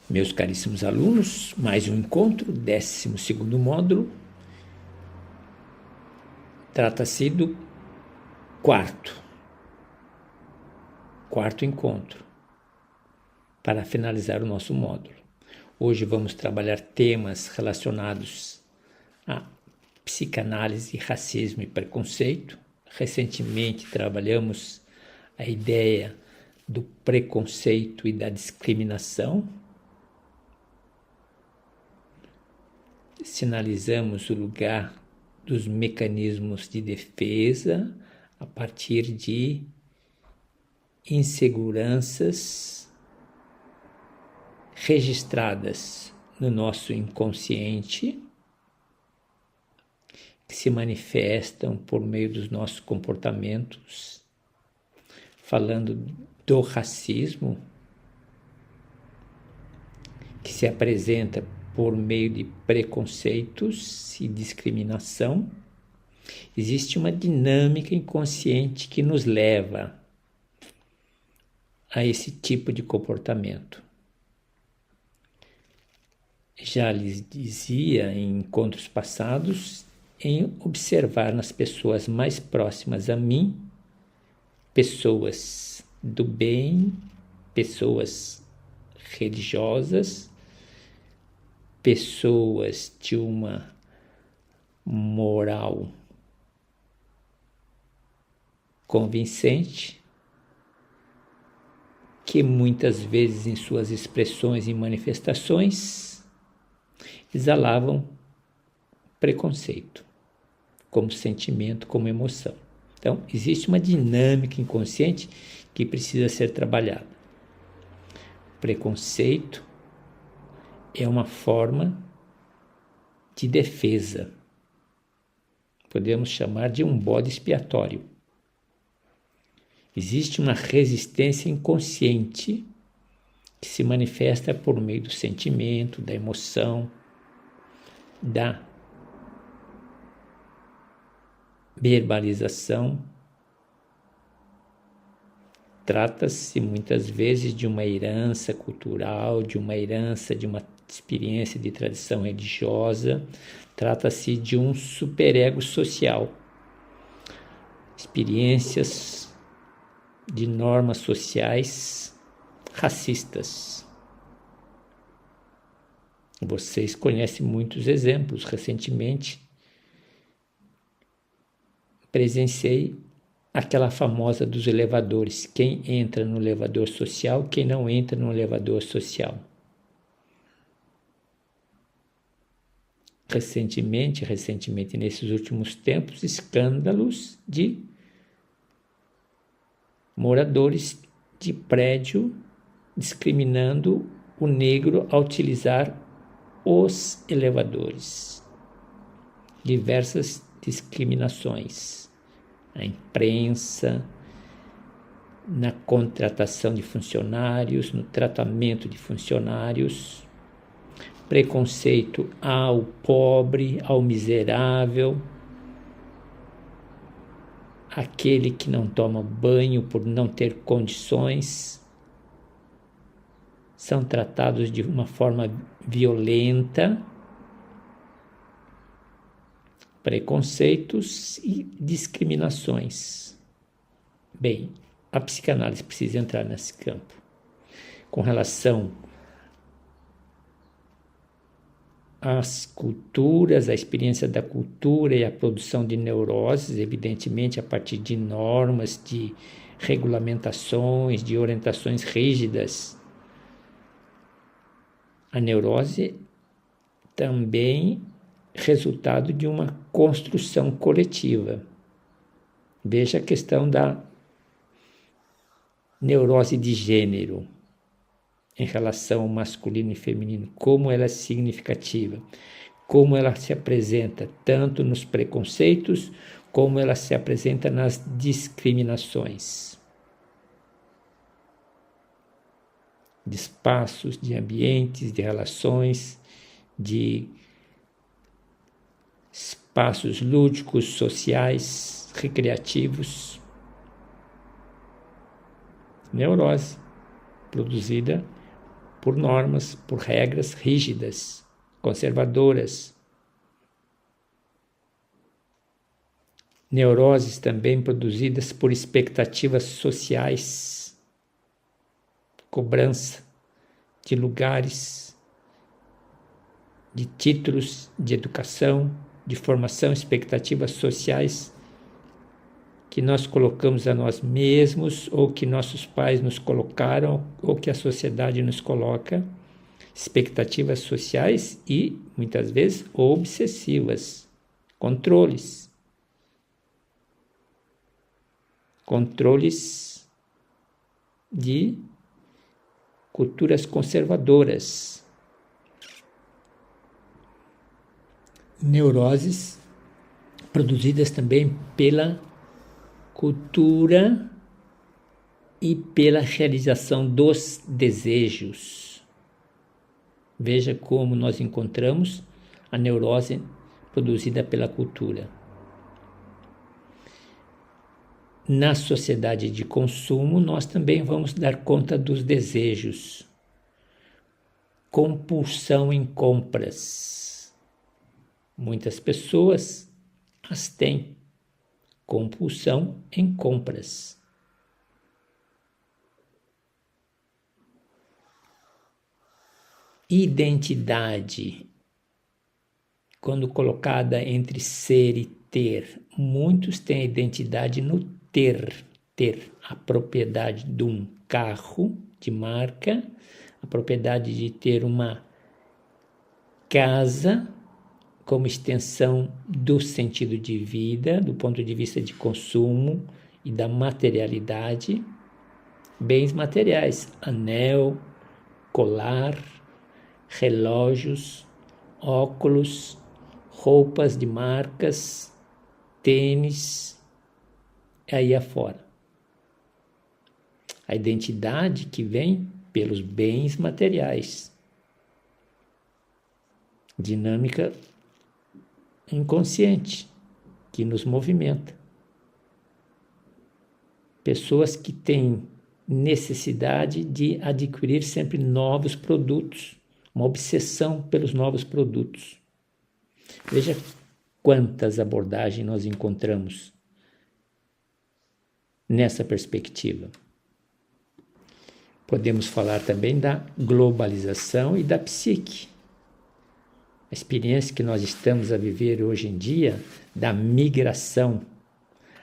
Meus caríssimos alunos, mais um encontro, 12º módulo. Trata-se do quarto encontro, para finalizar o nosso módulo. Hoje vamos trabalhar temas relacionados a psicanálise, racismo e preconceito. Recentemente trabalhamos a ideia do preconceito e da discriminação. Sinalizamos o lugar dos mecanismos de defesa a partir de inseguranças registradas no nosso inconsciente, que se manifestam por meio dos nossos comportamentos. Falando do racismo, que se apresenta por meio de preconceitos e discriminação, existe uma dinâmica inconsciente que nos leva a esse tipo de comportamento. Já lhes dizia em encontros passados, em observar nas pessoas mais próximas a mim, pessoas do bem, pessoas religiosas, pessoas de uma moral convincente, que muitas vezes em suas expressões e manifestações exalavam preconceito, como sentimento, como emoção. Então, existe uma dinâmica inconsciente que precisa ser trabalhada. Preconceito é uma forma de defesa. Podemos chamar de um bode expiatório. Existe uma resistência inconsciente que se manifesta por meio do sentimento, da emoção, da verbalização. Trata-se muitas vezes de uma herança cultural, de uma herança de uma experiência de tradição religiosa. Trata-se de um superego social, experiências de normas sociais racistas. Vocês conhecem muitos exemplos. Recentemente presenciei aquela famosa dos elevadores. Quem entra no elevador social, quem não entra no elevador social. Recentemente, nesses últimos tempos, escândalos de moradores de prédio discriminando o negro ao utilizar os elevadores. Diversas discriminações na imprensa, na contratação de funcionários, no tratamento de funcionários, preconceito ao pobre, ao miserável, aquele que não toma banho por não ter condições, são tratados de uma forma violenta. Preconceitos e discriminações. Bem, a psicanálise precisa entrar nesse campo. Com relação às culturas, a experiência da cultura e a produção de neuroses, evidentemente a partir de normas, de regulamentações, de orientações rígidas. A neurose também resultado de uma construção coletiva. Veja a questão da neurose de gênero em relação ao masculino e feminino, como ela é significativa, como ela se apresenta tanto nos preconceitos, como ela se apresenta nas discriminações. De espaços, de ambientes, de relações, de espaços lúdicos, sociais, recreativos. Neurose produzida por normas, por regras rígidas, conservadoras. Neuroses também produzidas por expectativas sociais, cobrança de lugares, de títulos de educação, de formação, expectativas sociais que nós colocamos a nós mesmos, ou que nossos pais nos colocaram, ou que a sociedade nos coloca, expectativas sociais e, muitas vezes, obsessivas, controles de culturas conservadoras. Neuroses produzidas também pela cultura e pela realização dos desejos. Veja como nós encontramos a neurose produzida pela cultura. Na sociedade de consumo, nós também vamos dar conta dos desejos. Compulsão em compras. Muitas pessoas as têm. Compulsão em compras. Identidade, quando colocada entre ser e ter, muitos têm a identidade no ter a propriedade de um carro de marca, a propriedade de ter uma casa como extensão do sentido de vida, do ponto de vista de consumo e da materialidade, bens materiais, anel, colar, relógios, óculos, roupas de marcas, tênis, aí afora. A identidade que vem pelos bens materiais. Dinâmica inconsciente que nos movimenta. Pessoas que têm necessidade de adquirir sempre novos produtos, uma obsessão pelos novos produtos. Veja quantas abordagens nós encontramos nessa perspectiva. Podemos falar também da globalização e da psique. A experiência que nós estamos a viver hoje em dia da migração,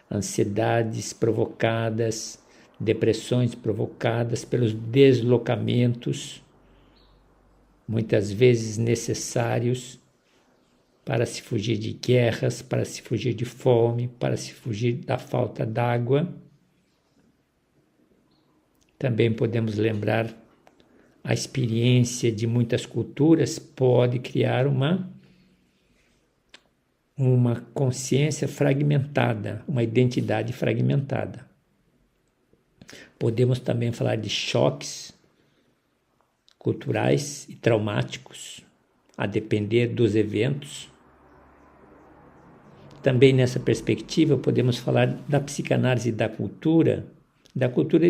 ansiedades provocadas, depressões provocadas pelos deslocamentos, muitas vezes necessários para se fugir de guerras, para se fugir de fome, para se fugir da falta d'água. Também podemos lembrar a experiência de muitas culturas pode criar uma consciência fragmentada, uma identidade fragmentada. Podemos também falar de choques culturais e traumáticos, a depender dos eventos. Também nessa perspectiva podemos falar da psicanálise da cultura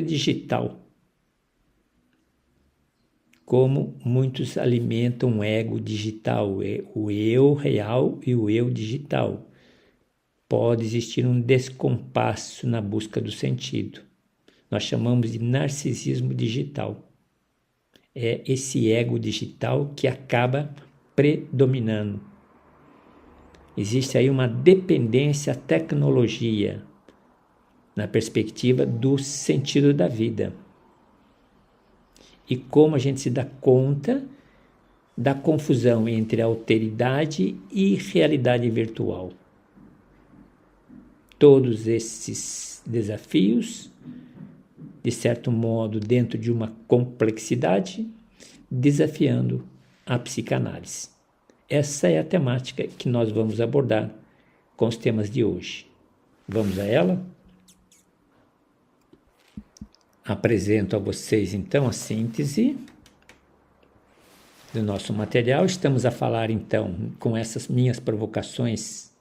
digital. Como muitos alimentam o ego digital, o eu real e o eu digital. Pode existir um descompasso na busca do sentido. Nós chamamos de narcisismo digital. É esse ego digital que acaba predominando. Existe aí uma dependência à tecnologia na perspectiva do sentido da vida. E como a gente se dá conta da confusão entre alteridade e realidade virtual. Todos esses desafios, de certo modo, dentro de uma complexidade, desafiando a psicanálise. Essa é a temática que nós vamos abordar com os temas de hoje. Vamos a ela? Apresento a vocês, então, a síntese do nosso material. Estamos a falar, então, com essas minhas provocações,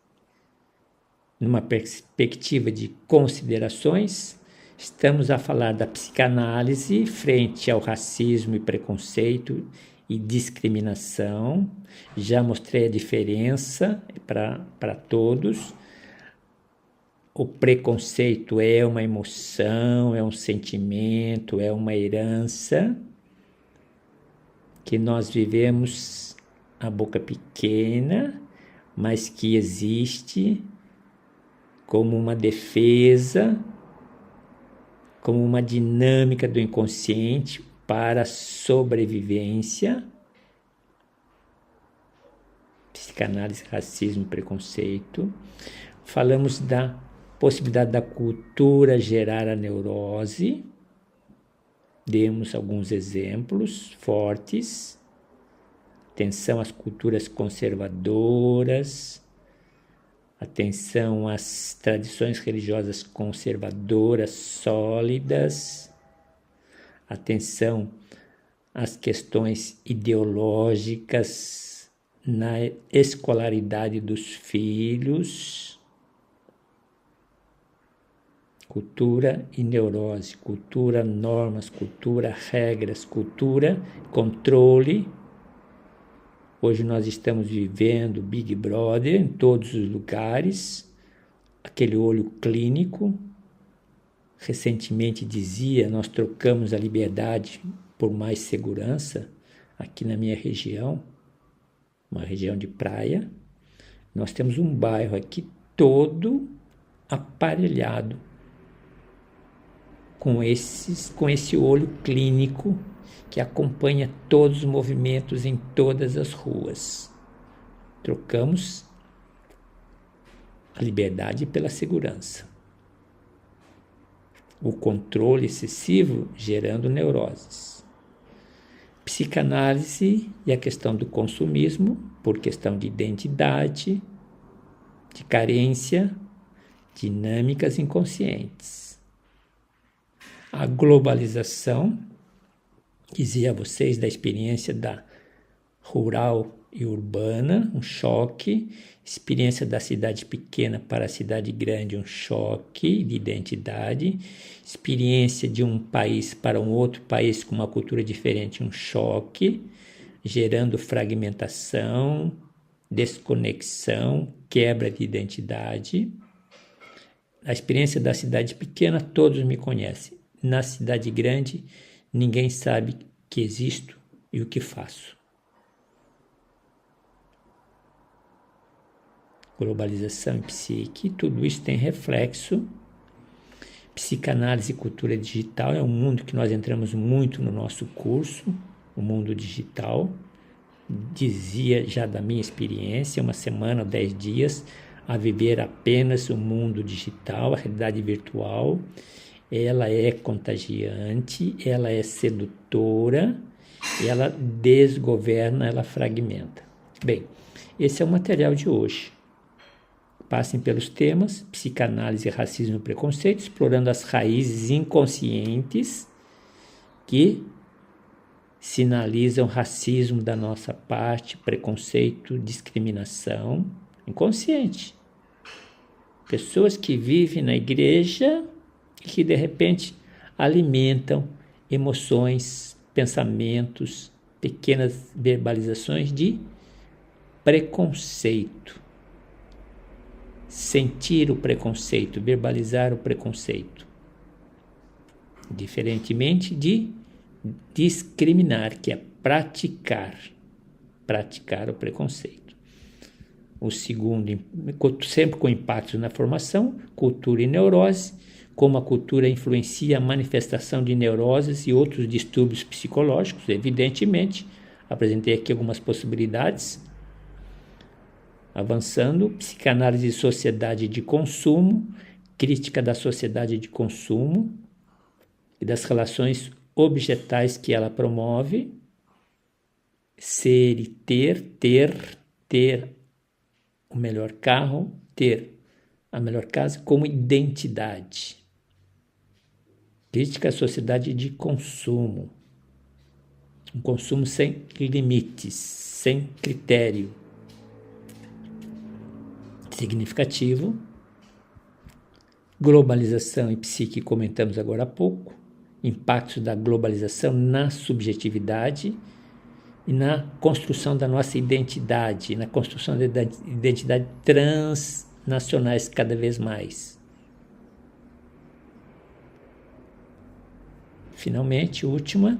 numa perspectiva de considerações Estamos a falar da psicanálise frente ao racismo e preconceito e discriminação. Já mostrei a diferença para todos. O preconceito é uma emoção, é um sentimento, é uma herança que nós vivemos a boca pequena, mas que existe como uma defesa, como uma dinâmica do inconsciente para a sobrevivência. Psicanálise, racismo e preconceito. Falamos da possibilidade da cultura gerar a neurose. Demos alguns exemplos fortes. Atenção às culturas conservadoras, atenção às tradições religiosas conservadoras sólidas, atenção às questões ideológicas na escolaridade dos filhos. Cultura e neurose, cultura, normas, cultura, regras, cultura, controle. Hoje nós estamos vivendo Big Brother em todos os lugares, aquele olho clínico. Recentemente dizia, nós trocamos a liberdade por mais segurança aqui na minha região, uma região de praia. Nós temos um bairro aqui todo aparelhado com esse olho clínico que acompanha todos os movimentos em todas as ruas. Trocamos a liberdade pela segurança. O controle excessivo gerando neuroses. Psicanálise e a questão do consumismo, por questão de identidade, de carência, dinâmicas inconscientes. A globalização, dizia a vocês da experiência da rural e urbana, um choque, experiência da cidade pequena para a cidade grande, um choque de identidade, experiência de um país para um outro país com uma cultura diferente, um choque, gerando fragmentação, desconexão, quebra de identidade. A experiência da cidade pequena, todos me conhecem. Na cidade grande, ninguém sabe que existo e o que faço. Globalização e psique, tudo isso tem reflexo. Psicanálise e cultura digital é um mundo que nós entramos muito no nosso curso, o mundo digital. Dizia já da minha experiência, 1 semana, 10 dias, a viver apenas o mundo digital, a realidade virtual. Ela é contagiante, ela é sedutora, ela desgoverna, ela fragmenta. Bem, esse é o material de hoje. Passem pelos temas, psicanálise, racismo e preconceito, explorando as raízes inconscientes que sinalizam racismo da nossa parte, preconceito, discriminação, inconsciente. Pessoas que vivem na igreja e que de repente alimentam emoções, pensamentos, pequenas verbalizações de preconceito. Sentir o preconceito, verbalizar o preconceito. Diferentemente de discriminar, que é praticar o preconceito. O segundo, sempre com impactos na formação, cultura e neurose, como a cultura influencia a manifestação de neuroses e outros distúrbios psicológicos, evidentemente. Apresentei aqui algumas possibilidades. Avançando, psicanálise e sociedade de consumo, crítica da sociedade de consumo e das relações objetais que ela promove. Ser e ter o melhor carro, ter a melhor casa como identidade. Crítica à sociedade de consumo. Um consumo sem limites, sem critério significativo. Globalização e psique, comentamos agora há pouco. Impactos da globalização na subjetividade e na construção da nossa identidade, na construção da identidade transnacionais cada vez mais. Finalmente, última,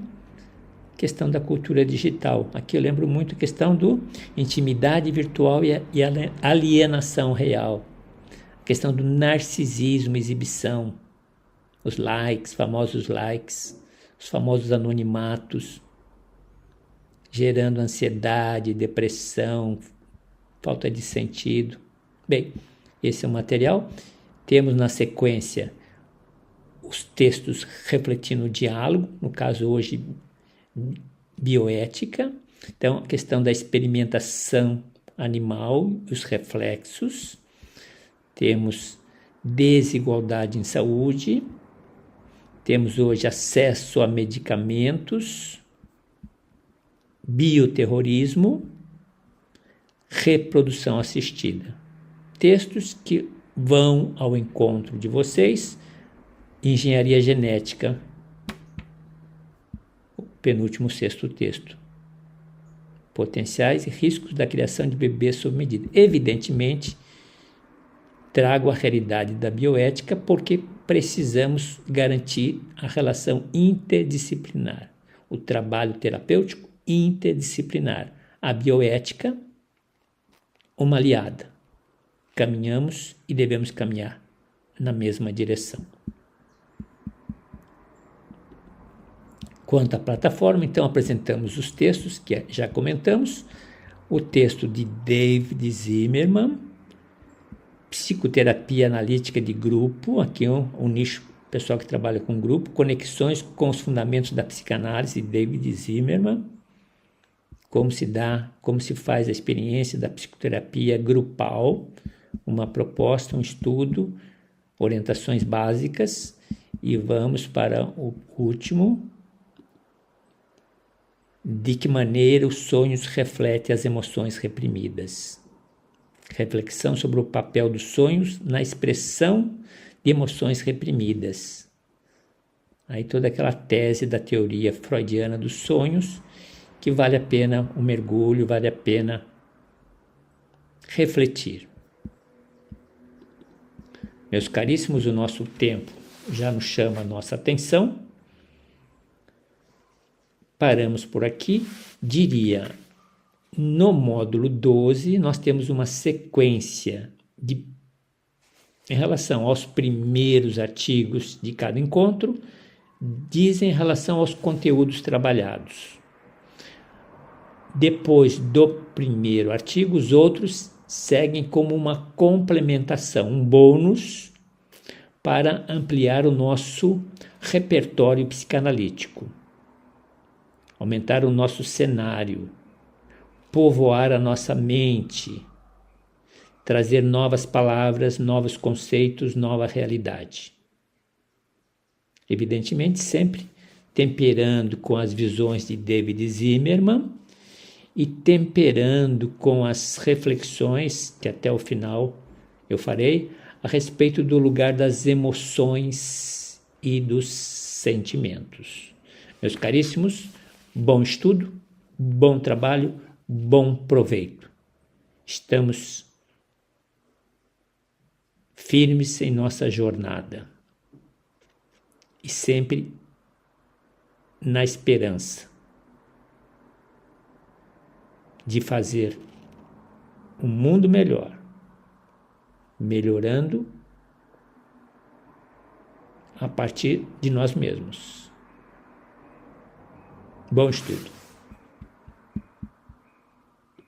questão da cultura digital. Aqui eu lembro muito a questão do intimidade virtual e alienação real. A questão do narcisismo, exibição, os likes, famosos likes, os famosos anonimatos, gerando ansiedade, depressão, falta de sentido. Bem, esse é o material. Temos na sequência os textos refletindo o diálogo, no caso hoje bioética. Então, a questão da experimentação animal, os reflexos. Temos desigualdade em saúde. Temos hoje acesso a medicamentos, bioterrorismo, reprodução assistida. Textos que vão ao encontro de vocês. Engenharia genética, o penúltimo, sexto texto. Potenciais e riscos da criação de bebês sob medida. Evidentemente, trago a realidade da bioética porque precisamos garantir a relação interdisciplinar, o trabalho terapêutico interdisciplinar. A bioética, uma aliada. Caminhamos e devemos caminhar na mesma direção. Quanto à plataforma, então apresentamos os textos que já comentamos. O texto de David Zimmerman, Psicoterapia Analítica de Grupo, aqui é um nicho pessoal que trabalha com grupo, Conexões com os Fundamentos da Psicanálise, de David Zimmerman, como se faz a experiência da psicoterapia grupal, uma proposta, um estudo, orientações básicas, e vamos para o último. De que maneira os sonhos refletem as emoções reprimidas. Reflexão sobre o papel dos sonhos na expressão de emoções reprimidas. Aí toda aquela tese da teoria freudiana dos sonhos, que vale a pena o mergulho, vale a pena refletir. Meus caríssimos, o nosso tempo já nos chama a nossa atenção. Paramos por aqui. Diria, no módulo 12, nós temos uma sequência em relação aos primeiros artigos de cada encontro, dizem em relação aos conteúdos trabalhados. Depois do primeiro artigo, os outros seguem como uma complementação, um bônus para ampliar o nosso repertório psicanalítico. Aumentar o nosso cenário, povoar a nossa mente, trazer novas palavras, novos conceitos, nova realidade. Evidentemente, sempre temperando com as visões de David Zimmerman e temperando com as reflexões, que até o final eu farei, a respeito do lugar das emoções e dos sentimentos. Meus caríssimos, bom estudo, bom trabalho, bom proveito. Estamos firmes em nossa jornada e sempre na esperança de fazer um mundo melhor, melhorando a partir de nós mesmos. Bom estudo.